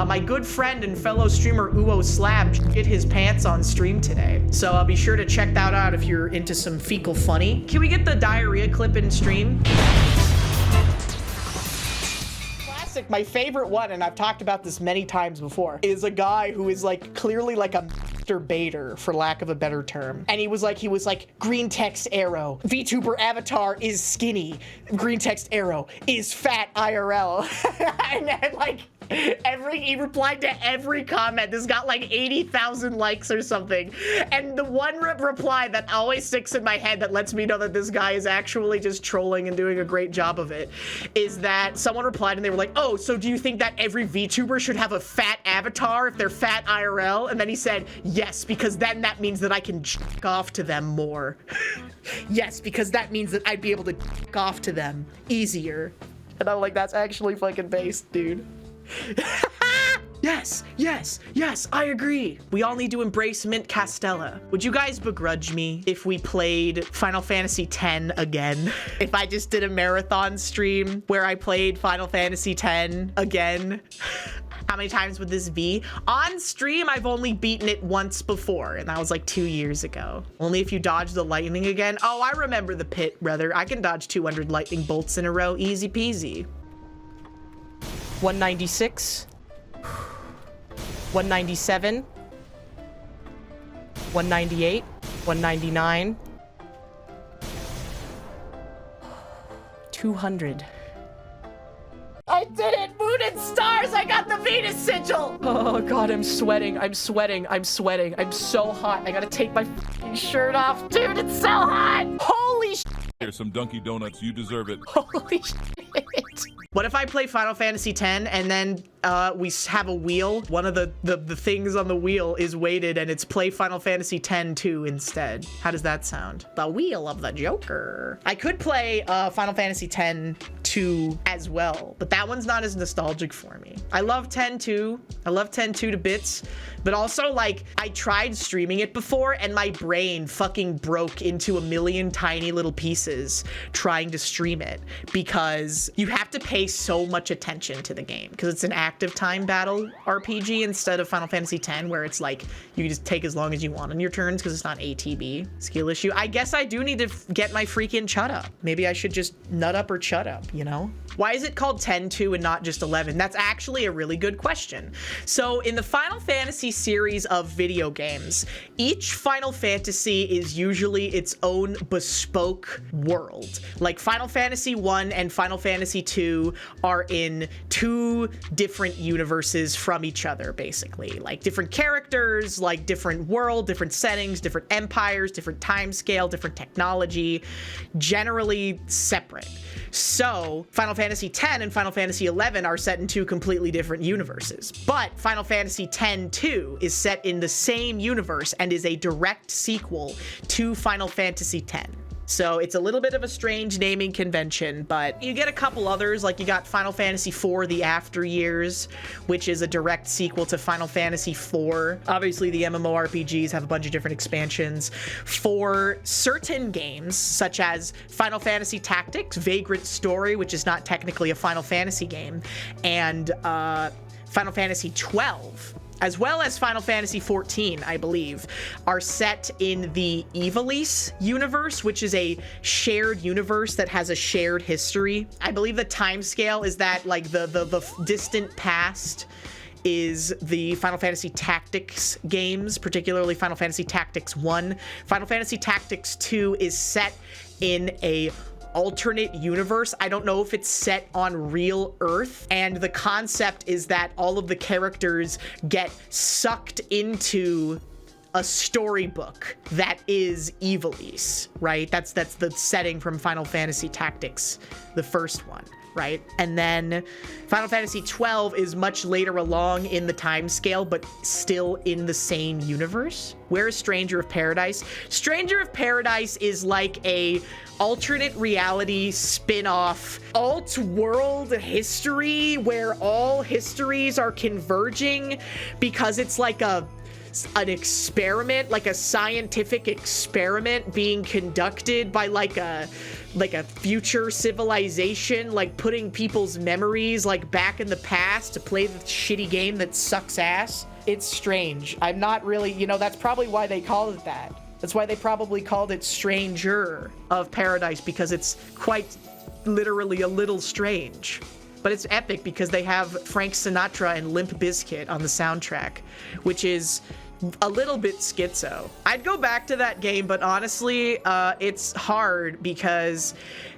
My good friend and fellow streamer Uo Slab shit his pants on stream today. So be sure to check that out if you're into some fecal funny. Can we get the diarrhea clip in stream? My favorite one, and I've talked about this many times before, is a guy who is like clearly like a masturbator, for lack of a better term. And he was like green text arrow. VTuber avatar is skinny. Green text arrow is fat IRL. And then like he replied to every comment. This got like 80,000 likes or something. And the one reply that always sticks in my head that lets me know that this guy is actually just trolling and doing a great job of it is that someone replied and they were like, oh, so do you think that every VTuber should have a fat avatar if they're fat IRL? And then he said, yes, because then that means that I can jack off to them more. Yes, because that means that I'd be able to jack off to them easier. And I'm like, that's actually fucking based, dude. Yes, yes, yes, I agree. We all need to embrace Mint Castella. Would you guys begrudge me if we played Final Fantasy X again? If I just did a marathon stream where I played Final Fantasy X again? How many times would this be? On stream, I've only beaten it once before, and that was like 2 years ago. Only if you dodge the lightning again. Oh, I remember the pit, brother. I can dodge 200 lightning bolts in a row, easy peasy. 196. 197. 198. 199. 200. I did it! Moon and stars! I got the Venus sigil! Oh god, I'm sweating. I'm sweating. I'm sweating. I'm so hot. I gotta take my f***ing shirt off. Dude, it's so hot! Holy shit! Here's some Dunkey Donuts. You deserve it. Holy shit. What if I play Final Fantasy X and then we have a wheel? One of the things on the wheel is weighted and it's play Final Fantasy X-2 instead. How does that sound? The wheel of the Joker. I could play Final Fantasy X-2 as well, but that one's not as nostalgic for me. I love X-2. I love X-2 to bits, but also like I tried streaming it before and my brain fucking broke into a million tiny little pieces trying to stream it because you have to pay so much attention to the game because it's an active time battle RPG instead of Final Fantasy X where it's like you can just take as long as you want on your turns because it's not ATB. Skill issue. I guess I do need to get my freaking chut up. Maybe I should just nut up or chut up, you know? Why is it called 10-2 and not just 11? That's actually a really good question. So in the Final Fantasy series of video games, each Final Fantasy is usually its own bespoke world. Like Final Fantasy 1 and Final Fantasy 2 are in two different universes from each other, basically. Like different characters, like different world, different settings, different empires, different time scale, different technology, generally separate. So Final Fantasy X and Final Fantasy XI are set in two completely different universes. But Final Fantasy X-2 is set in the same universe and is a direct sequel to Final Fantasy X. So it's a little bit of a strange naming convention, but you get a couple others, like you got Final Fantasy IV, The After Years, which is a direct sequel to Final Fantasy IV. Obviously, the MMORPGs have a bunch of different expansions. For certain games, such as Final Fantasy Tactics, Vagrant Story, which is not technically a Final Fantasy game, and Final Fantasy XII, as well as Final Fantasy XIV, I believe, are set in the Ivalice universe, which is a shared universe that has a shared history. I believe the time scale is that like the distant past is the Final Fantasy Tactics games, particularly Final Fantasy Tactics 1. Final Fantasy Tactics 2 is set in a alternate universe. I don't know if it's set on real Earth, and the concept is that all of the characters get sucked into a storybook that is Ivalice, right? That's the setting from Final Fantasy Tactics, the first one, right? And then Final Fantasy XII is much later along in the time scale, but still in the same universe. Where is Stranger of Paradise? Stranger of Paradise is like a alternate reality spin-off alt-world history where all histories are converging because it's like a an experiment, like a scientific experiment being conducted by like a future civilization, like putting people's memories like back in the past to play the shitty game that sucks ass. It's strange. I'm not really, you know, that's probably why they called it that. That's why they probably called it Stranger of Paradise, because it's quite literally a little strange. But it's epic because they have Frank Sinatra and Limp Bizkit on the soundtrack, which is a little bit schizo. I'd go back to that game, but honestly, it's hard because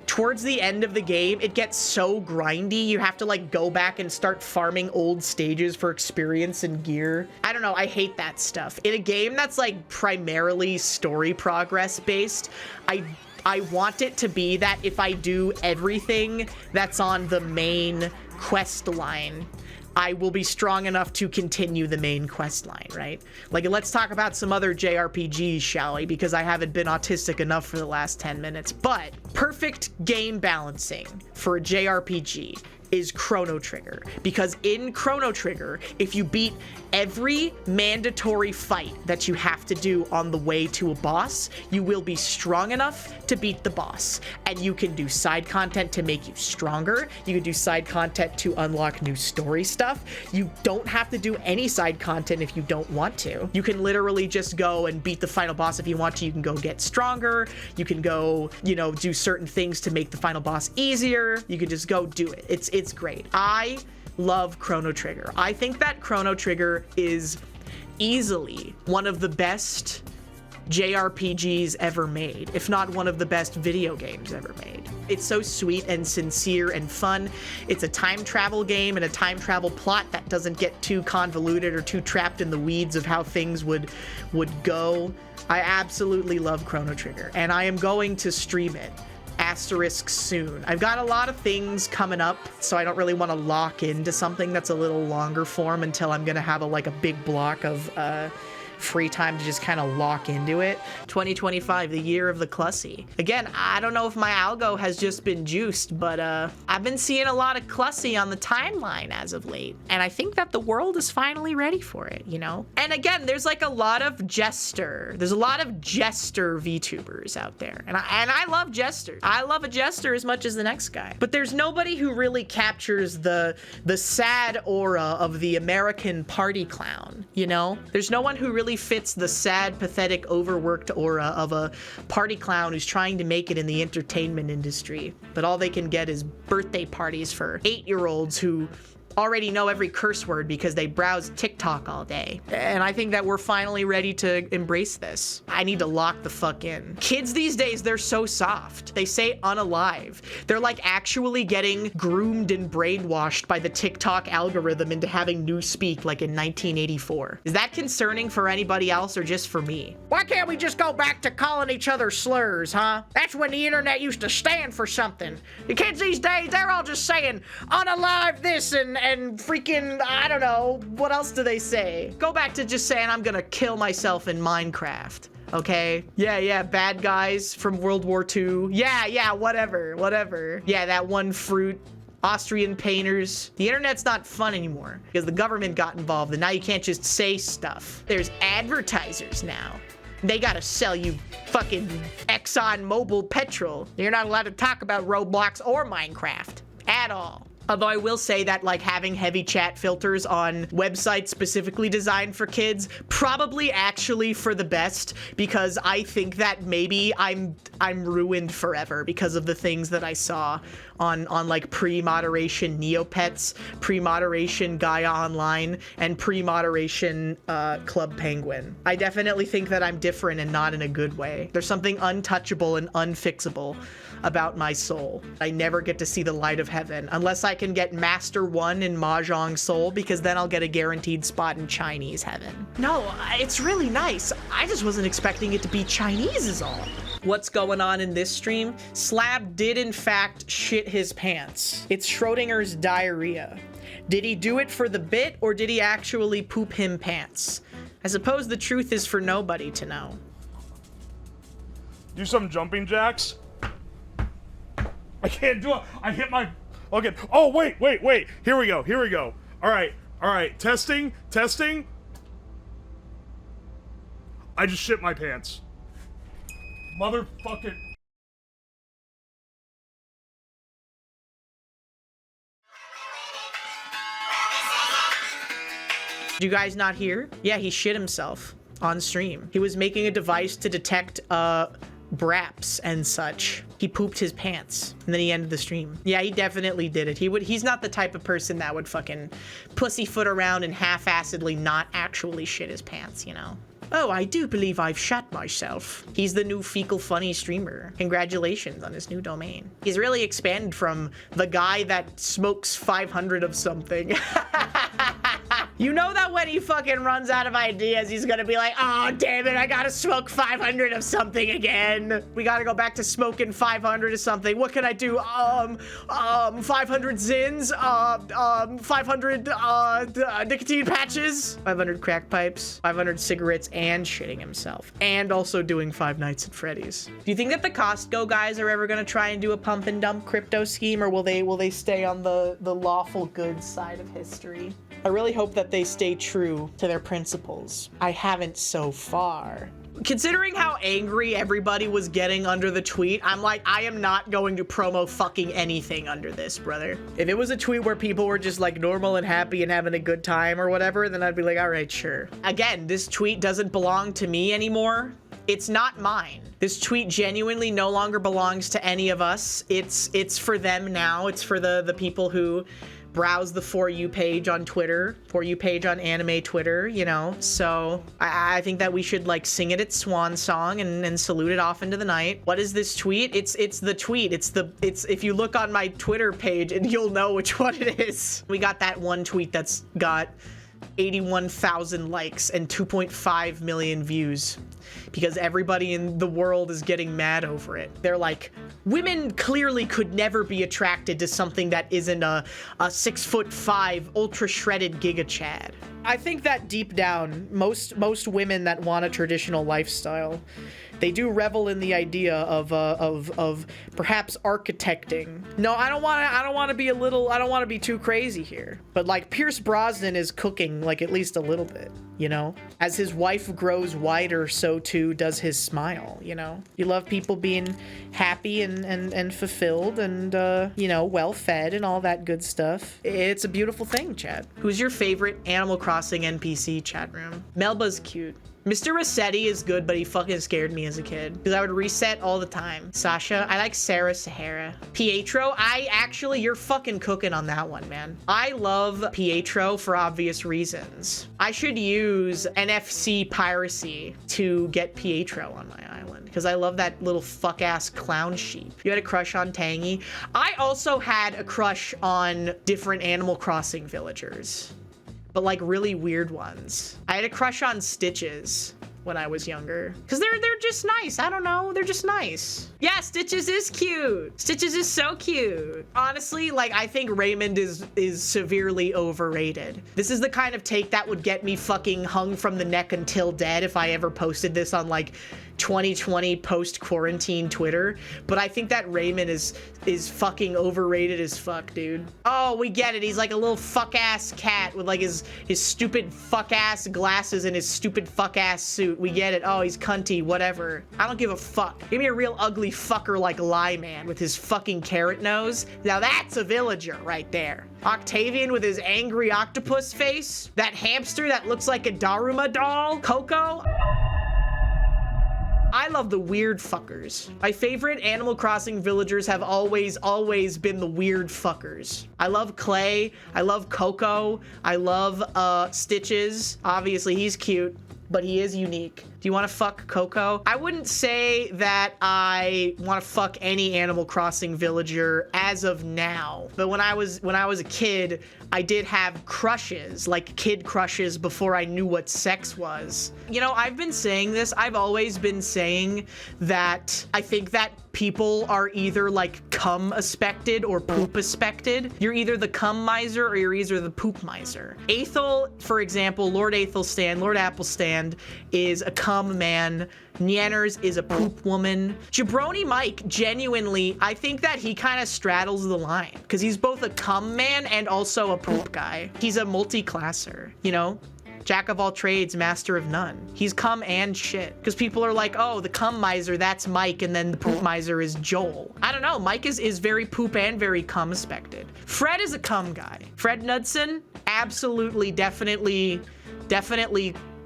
towards the end of the game, it gets so grindy. You have to like go back and start farming old stages for experience and gear. I don't know, I hate that stuff. In a game that's like primarily story progress based, I want it to be that if I do everything that's on the main quest line, I will be strong enough to continue the main quest line, right? Like, let's talk about some other JRPGs, shall we? Because I haven't been autistic enough for the last 10 minutes. But perfect game balancing for a JRPG is Chrono Trigger, because in Chrono Trigger, if you beat every mandatory fight that you have to do on the way to a boss, you will be strong enough to beat the boss. And you can do side content to make you stronger. You can do side content to unlock new story stuff. You don't have to do any side content if you don't want to. You can literally just go and beat the final boss if you want to. You can go get stronger. You can go, you know, do certain things to make the final boss easier. You can just go do it. It's great. I love Chrono Trigger. I think that Chrono Trigger is easily one of the best JRPGs ever made, if not one of the best video games ever made. It's so sweet and sincere and fun. It's a time travel game and a time travel plot that doesn't get too convoluted or too trapped in the weeds of how things would go. I absolutely love Chrono Trigger, and I am going to stream it. Asterisk soon. I've got a lot of things coming up, so I don't really want to lock into something that's a little longer form until I'm gonna have a big block of free time to just kind of lock into it. 2025, the year of the Clussy. Again, I don't know if my algo has just been juiced, but I've been seeing a lot of Clussy on the timeline as of late, and I think that the world is finally ready for it, you know? And again, there's like a lot of Jester. There's a lot of Jester VTubers out there, and I love Jester. I love a Jester as much as the next guy, but there's nobody who really captures the sad aura of the American party clown, you know? There's no one who really fits the sad, pathetic, overworked aura of a party clown who's trying to make it in the entertainment industry, but all they can get is birthday parties for 8-year-olds who already know every curse word because they browse TikTok all day. And I think that we're finally ready to embrace this. I need to lock the fuck in. Kids these days, they're so soft. They say unalive. They're like actually getting groomed and brainwashed by the TikTok algorithm into having new speak like in 1984. Is that concerning for anybody else or just for me? Why can't we just go back to calling each other slurs, huh? That's when the internet used to stand for something. The kids these days, they're all just saying unalive this and freaking, I don't know, what else do they say? Go back to just saying I'm gonna kill myself in Minecraft, okay? Yeah, bad guys from World War II. Yeah, whatever. Yeah, that one fruit. Austrian painters. The internet's not fun anymore because the government got involved and now you can't just say stuff. There's advertisers now. They gotta sell you fucking ExxonMobil petrol. You're not allowed to talk about Roblox or Minecraft at all. Although I will say that like having heavy chat filters on websites specifically designed for kids, probably actually for the best, because I think that maybe I'm ruined forever because of the things that I saw on like pre-moderation Neopets, pre-moderation Gaia Online, and pre-moderation Club Penguin. I definitely think that I'm different and not in a good way. There's something untouchable and unfixable about my soul. I never get to see the light of heaven unless I can get Master 1 in Mahjong Soul, because then I'll get a guaranteed spot in Chinese heaven. No, it's really nice. I just wasn't expecting it to be Chinese is all. What's going on in this stream? Slab did in fact shit his pants. It's Schrodinger's diarrhea. Did he do it for the bit or did he actually poop him pants? I suppose the truth is for nobody to know. Do some jumping jacks. I can't do it. I hit my... Okay. Oh, wait. Here we go. All right. Testing. I just shit my pants. Motherfucking. Did you guys not hear? Yeah, he shit himself on stream. He was making a device to detect braps and such. He pooped his pants and then he ended the stream. Yeah, he definitely did it. He's not the type of person that would fucking pussyfoot around and half-assedly not actually shit his pants, you know? Oh, I do believe I've shat myself. He's the new fecal funny streamer. Congratulations on his new domain. He's really expanded from the guy that smokes 500 of something. You know that when he fucking runs out of ideas, he's gonna be like, oh, damn it, I gotta smoke 500 of something again. We gotta go back to smoking 500 of something. What can I do? 500 Zins, 500 nicotine patches, 500 crack pipes, 500 cigarettes, and shitting himself. And also doing Five Nights at Freddy's. Do you think that the Costco guys are ever gonna try and do a pump and dump crypto scheme, or will they stay on the lawful goods side of history? I really hope that they stay true to their principles. I haven't so far. Considering how angry everybody was getting under the tweet, I'm like, I am not going to promo fucking anything under this, brother. If it was a tweet where people were just like normal and happy and having a good time or whatever, then I'd be like, all right, sure. Again, this tweet doesn't belong to me anymore. It's not mine. This tweet genuinely no longer belongs to any of us. It's for them now. It's for the people who browse the For You page on Twitter, For You page on anime Twitter, you know? So I think that we should like sing it its swan song and salute it off into the night. What is this tweet? It's the tweet. It's if you look on my Twitter page and you'll know which one it is. We got that one tweet that's got 81,000 likes and 2.5 million views because everybody in the world is getting mad over it. They're like, women clearly could never be attracted to something that isn't a 6'5" ultra shredded Giga Chad. I think that deep down, most women that want a traditional lifestyle, they do revel in the idea of perhaps architecting. No, I don't want to be too crazy here. But like Pierce Brosnan is cooking like at least a little bit, you know? As his wife grows wider, so too does his smile, you know? You love people being happy and fulfilled and, you know, well-fed and all that good stuff. It's a beautiful thing, chat. Who's your favorite Animal Crossing NPC, chat room? Melba's cute. Mr. Rossetti is good, but he fucking scared me as a kid because I would reset all the time. Sasha, I like Sarah Sahara. Pietro, you're fucking cooking on that one, man. I love Pietro for obvious reasons. I should use NFC piracy to get Pietro on my island because I love that little fuck-ass clown sheep. You had a crush on Tangy. I also had a crush on different Animal Crossing villagers, but like really weird ones. I had a crush on Stitches when I was younger because they're just nice. I don't know, they're just nice. Yeah, Stitches is cute. Stitches is so cute. Honestly, like I think Raymond is severely overrated. This is the kind of take that would get me fucking hung from the neck until dead if I ever posted this on like 2020 post-quarantine Twitter, but I think that Raymond is fucking overrated as fuck, dude. Oh, we get it. He's like a little fuck-ass cat with like his stupid fuck-ass glasses and his stupid fuck-ass suit. We get it. Oh, he's cunty, whatever. I don't give a fuck. Give me a real ugly fucker like Lie Man with his fucking carrot nose. Now that's a villager right there. Octavian with his angry octopus face. That hamster that looks like a Daruma doll. Coco. I love the weird fuckers. My favorite Animal Crossing villagers have always been the weird fuckers. I love Clay. I love Coco. I love Stitches. Obviously, he's cute, but he is unique. Do you want to fuck Coco? I wouldn't say that I want to fuck any Animal Crossing villager as of now, but when I was a kid, I did have crushes, like kid crushes before I knew what sex was. You know, I've been saying this. I've always been saying that I think that people are either like cum-aspected or poop-aspected. You're either the cum miser or you're either the poop miser. Aethel, for example, Lord Aethelstan, Lord Applestan is a cum man. Nyanners is a poop woman. Jabroni Mike, genuinely, I think that he kind of straddles the line because he's both a cum man and also a poop guy. He's a multi-classer, you know? Jack of all trades, master of none. He's cum and shit. Because people are like, oh, the cum miser, that's Mike, and then the poop miser is Joel. I don't know. Mike is very poop and very cum-spected. Fred is a cum guy. Fred Knudsen, absolutely, definitely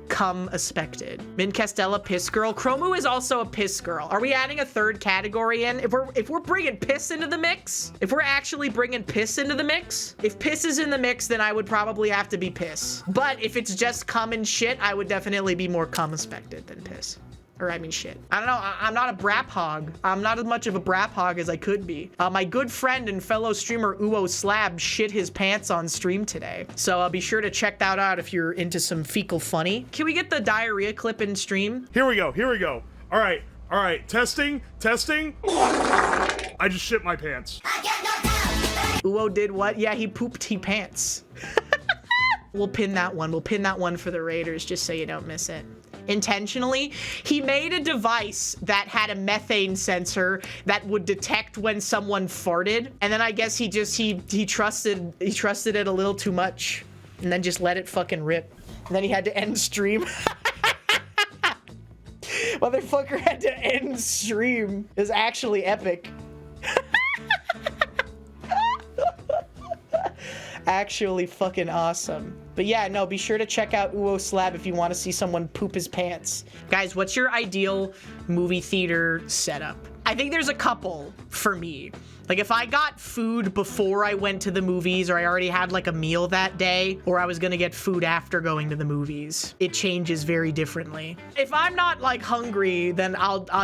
cum-aspected. Min Castella, piss girl. Chromu is also a piss girl. Are we adding a third category in? If we're bringing piss into the mix, if we're actually bringing piss into the mix, if piss is in the mix, then I would probably have to be piss. But if it's just cum and shit, I would definitely be more cum-aspected than piss. Or I mean shit. I don't know. I'm not a brap hog. I'm not as much of a brap hog as I could be. My good friend and fellow streamer Uwo Slab shit his pants on stream today. So be sure to check that out if you're into some fecal funny. Can we get the diarrhea clip in stream? Here we go. All right. Testing. I just shit my pants. Uwo did what? Yeah, he pooped he pants. We'll pin that one. We'll pin that one for the Raiders just so you don't miss it. Intentionally, he made a device that had a methane sensor that would detect when someone farted, and then I guess he trusted it a little too much, and then just let it fucking rip, and then he had to end stream. Motherfucker had to end stream. It was actually epic. Actually fucking awesome. But yeah, no, be sure to check out Uwo Slab if you want to see someone poop his pants. Guys, what's your ideal movie theater setup? I think there's a couple for me. Like if I got food before I went to the movies, or I already had like a meal that day, or I was gonna get food after going to the movies, it changes very differently. If I'm not like hungry, then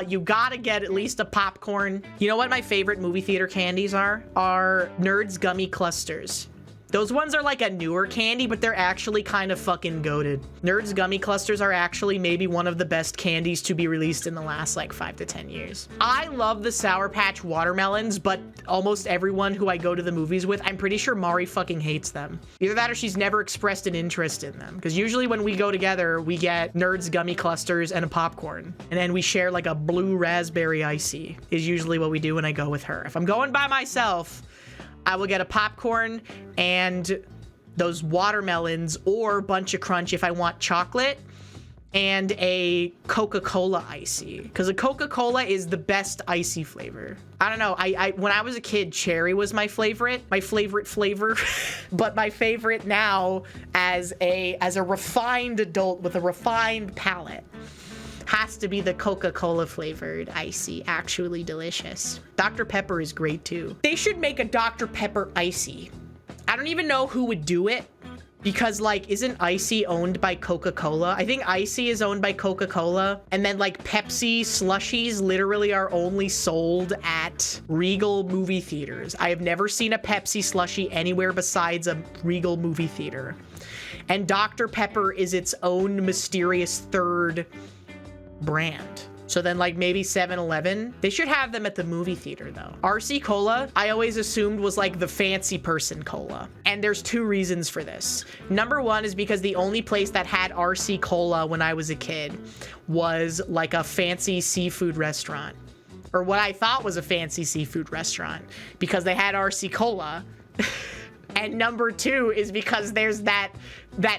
you gotta get at least a popcorn. You know what my favorite movie theater candies are? Are Nerds gummy clusters. Those ones are like a newer candy, but they're actually kind of fucking goated. Nerds gummy clusters are actually maybe one of the best candies to be released in the last like 5 to 10 years. I love the Sour Patch watermelons, but almost everyone who I go to the movies with, I'm pretty sure Mari fucking hates them. Either that or she's never expressed an interest in them. Because usually when we go together, we get Nerds gummy clusters and a popcorn. And then we share like a blue raspberry icy is usually what we do when I go with her. If I'm going by myself, I will get a popcorn and those watermelons or Bunch of Crunch if I want chocolate, and a Coca-Cola icy, because a Coca-Cola is the best icy flavor. I don't know. When I was a kid, cherry was my favorite flavor, but my favorite now as a refined adult with a refined palate has to be the Coca-Cola flavored icy. Actually delicious. Dr. Pepper is great too. They should make a Dr. Pepper icy. I don't even know who would do it, because like, isn't Icy owned by Coca-Cola? I think Icy is owned by Coca-Cola, and then like Pepsi slushies literally are only sold at Regal movie theaters. I have never seen a Pepsi slushie anywhere besides a Regal movie theater. And Dr. Pepper is its own mysterious third brand. So then like maybe 7-Eleven, they should have them at the movie theater though. RC Cola, I always assumed was like the fancy person cola. And there's 2 reasons for this. Number 1 is because the only place that had RC Cola when I was a kid was like a fancy seafood restaurant, or what I thought was a fancy seafood restaurant, because they had RC Cola. And number 2 is because there's that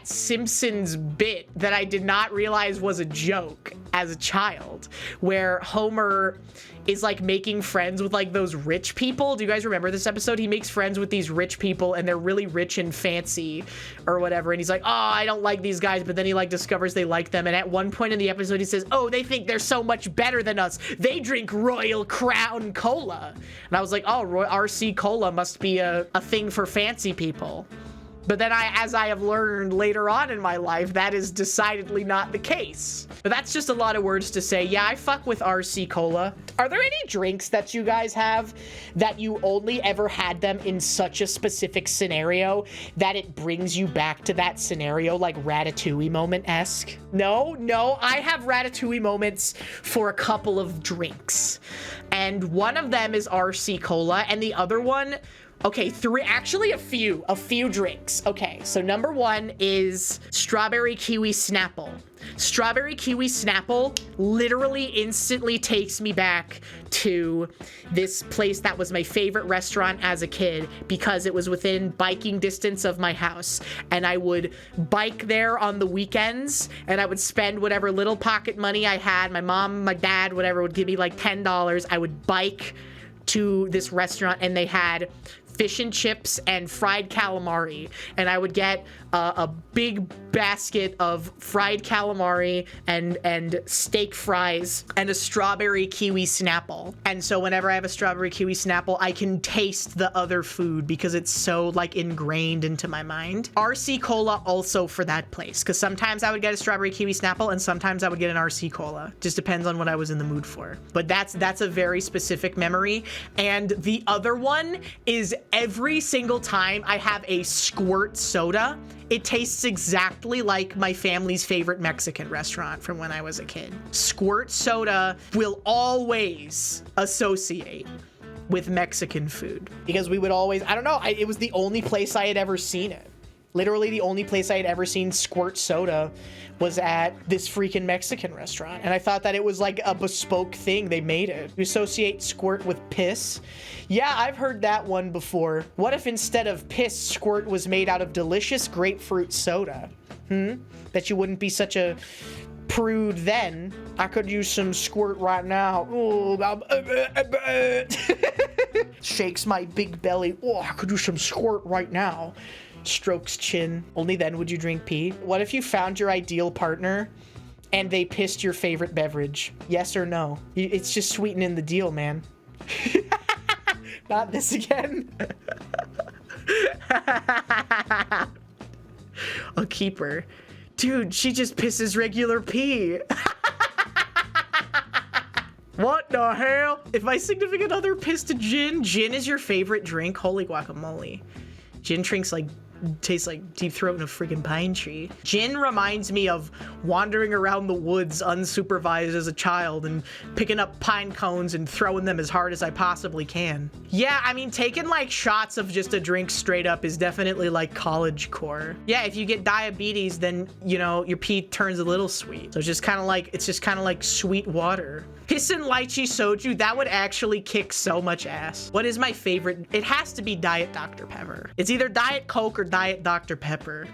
Simpsons bit that I did not realize was a joke as a child, where Homer is like making friends with like those rich people. Do you guys remember this episode? He makes friends with these rich people and they're really rich and fancy or whatever. And he's like, oh, I don't like these guys. But then he like discovers they like them. And at one point in the episode, he says, oh, they think they're so much better than us. They drink Royal Crown Cola. And I was like, oh, RC Cola must be a thing for fancy people. But then as I have learned later on in my life, that is decidedly not the case. But that's just a lot of words to say. Yeah, I fuck with RC Cola. Are there any drinks that you guys have that you only ever had them in such a specific scenario that it brings you back to that scenario, like Ratatouille moment-esque? No, I have Ratatouille moments for a couple of drinks. And one of them is RC Cola, and the other one Okay, actually a few drinks. Okay, so number one is strawberry kiwi Snapple. Strawberry kiwi Snapple literally instantly takes me back to this place that was my favorite restaurant as a kid because it was within biking distance of my house. And I would bike there on the weekends and I would spend whatever little pocket money I had. My mom, my dad, whatever would give me like $10. I would bike to this restaurant and they had fish and chips and fried calamari, and I would get a big basket of fried calamari and steak fries and a strawberry kiwi Snapple. And so whenever I have a strawberry kiwi Snapple, I can taste the other food because it's so like ingrained into my mind. RC Cola also for that place, because sometimes I would get a strawberry kiwi Snapple and sometimes I would get an RC Cola. Just depends on what I was in the mood for. But that's a very specific memory. And the other one is every single time I have a squirt soda, it tastes exactly like my family's favorite Mexican restaurant from when I was a kid. Squirt soda will always associate with Mexican food because we would always, I don't know, it was the only place I had ever seen it. Literally the only place I had ever seen squirt soda was at this freaking Mexican restaurant. And I thought that it was like a bespoke thing. They made it. You associate squirt with piss. Yeah, I've heard that one before. What if instead of piss, squirt was made out of delicious grapefruit soda? That you wouldn't be such a prude then. I could use some squirt right now. Oh, shakes my big belly. Oh, I could use some squirt right now. Strokes chin. Only then would you drink pee. What if you found your ideal partner and they pissed your favorite beverage? Yes or no? It's just sweetening the deal, man. Not this again. I'll keep her. Dude, she just pisses regular pee. What the hell? If my significant other pissed a gin is your favorite drink? Holy guacamole. Gin tastes like deep throat in a freaking pine tree. Gin reminds me of wandering around the woods unsupervised as a child and picking up pine cones and throwing them as hard as I possibly can. Yeah, I mean, taking like shots of just a drink straight up is definitely like college core. Yeah, if you get diabetes, then, you know, your pee turns a little sweet. So it's just kind of like sweet water. Hissin lychee soju, that would actually kick so much ass. What is my favorite? It has to be Diet Dr. Pepper. It's either Diet Coke or Diet Dr. Pepper.